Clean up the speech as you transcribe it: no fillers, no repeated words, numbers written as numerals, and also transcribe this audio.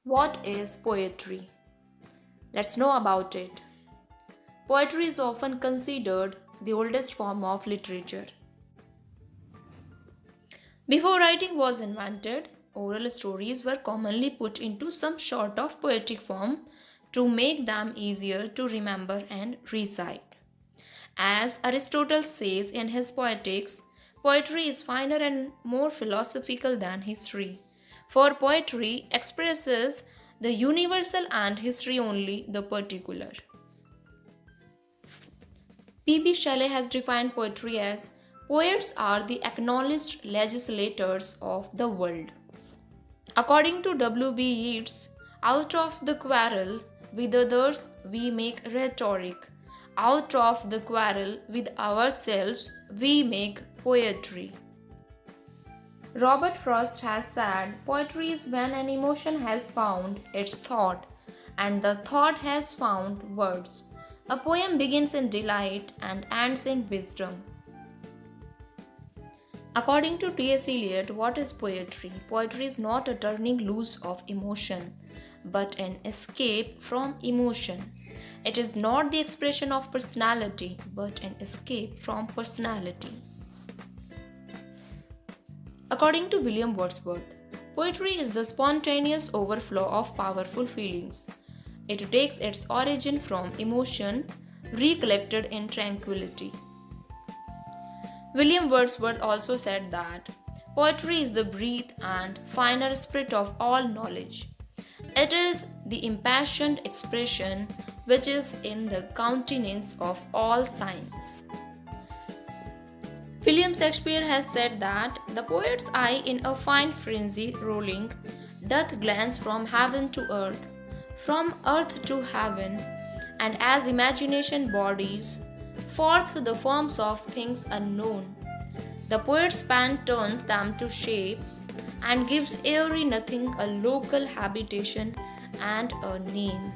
What is poetry? Let's know about it. Poetry is often considered the oldest form of literature. Before writing was invented, oral stories were commonly put into some sort of poetic form to make them easier to remember and recite. As Aristotle says in his Poetics, poetry is finer and more philosophical than history. For poetry expresses the universal and history only the particular. P.B. Shelley has defined poetry as poets are the acknowledged legislators of the world. According to W.B. Yeats, out of the quarrel with others we make rhetoric. Out of the quarrel with ourselves we make poetry. Robert Frost has said poetry is when an emotion has found its thought and the thought has found words. A poem begins in delight and ends in wisdom. According to T.S. Eliot, what is poetry? Poetry is not a turning loose of emotion, but an escape from emotion. It is not the expression of personality, but an escape from personality. According to William Wordsworth, poetry is the spontaneous overflow of powerful feelings. It takes its origin from emotion, recollected in tranquility. William Wordsworth also said that poetry is the breath and finer spirit of all knowledge. It is the impassioned expression which is in the countenance of all science. William Shakespeare has said that the poet's eye in a fine frenzy rolling doth glance from heaven to from earth to heaven, and as imagination bodies forth the forms of things unknown, the poet's pen turns them to shape and gives every nothing a local habitation and a name.